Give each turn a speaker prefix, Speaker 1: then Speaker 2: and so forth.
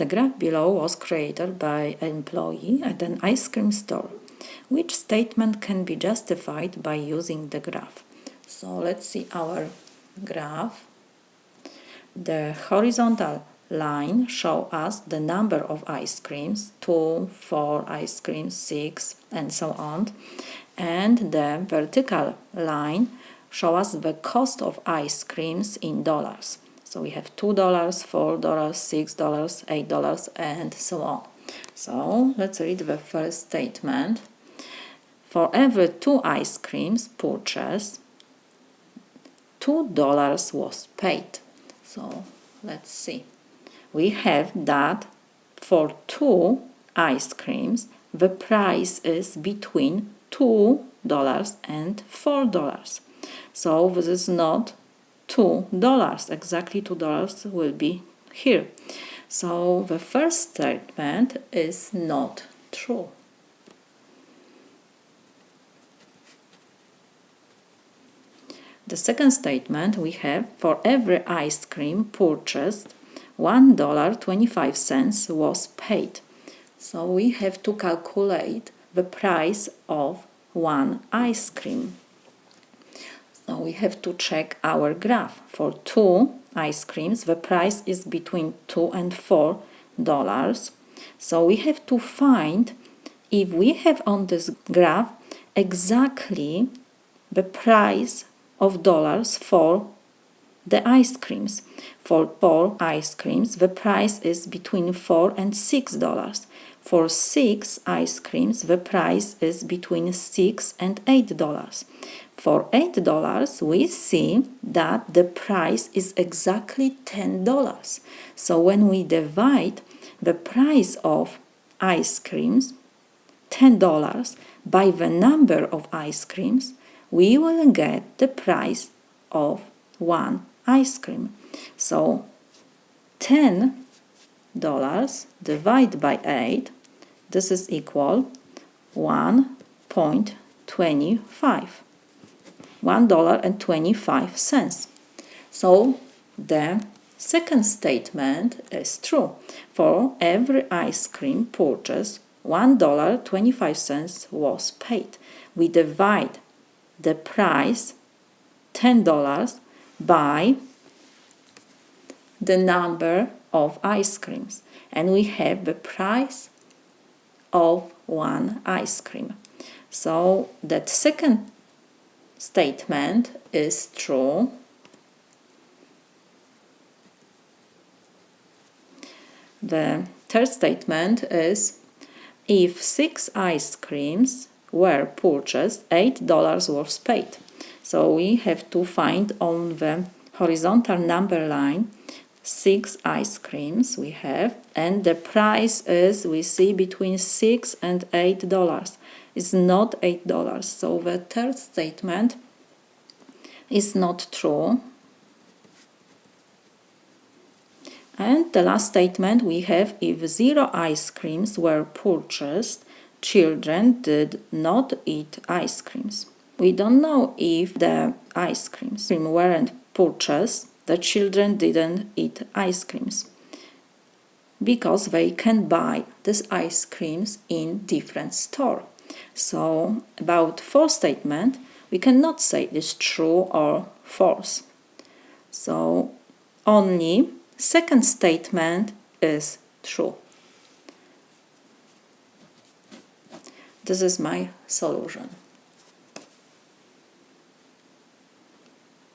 Speaker 1: The graph below was created by an employee at an ice cream store. Which statement can be justified by using the graph? So let's see our graph. The horizontal line shows us the number of ice creams, 2, 4 ice creams, 6, and so on. And the vertical line shows us the cost of ice creams in dollars. So we have $2, $4, $6, $8, and so on. So let's read the first statement. For every 2 ice creams purchased, $2 was paid. So let's see. We have that for 2 ice creams, the price is between $2 and $4. So this is not $2. Exactly $2 will be here. So the first statement is not true. The second statement we have for every ice cream purchased, $1.25 was paid. So we have to calculate the price of 1 ice cream. So we have to check our graph. For 2 ice creams, the price is between $2 and $4. So we have to find if we have on this graph exactly the price of dollars for the ice creams. For 4 ice creams, the price is between $4 and $6. For 6 ice creams, the price is between $6 and $8. For $8, we see that the price is exactly $10. So when we divide the price of ice creams, $10, by the number of ice creams, we will get the price of 1 ice cream. So $10 divided by 8, this is equal 1.25. $1.25. So the second statement is true. For every ice cream purchased, $1.25 was paid. We divide the price, $10, by the number of ice creams, and we have the price of 1 ice cream. So that second statement is true. The third statement is if 6 ice creams were purchased, $8 was paid. So we have to find on the horizontal number line 6 ice creams we have, and the price is, we see, between $6 and $8. It's not $8. So the third statement is not true. And the last statement we have, if 0 ice creams were purchased, children did not eat ice creams. We don't know if the ice creams weren't purchased, the children didn't eat ice creams, because they can buy these ice creams in different stores. So about fourth statement, we cannot say it's true or false. So only second statement is true. This is my solution.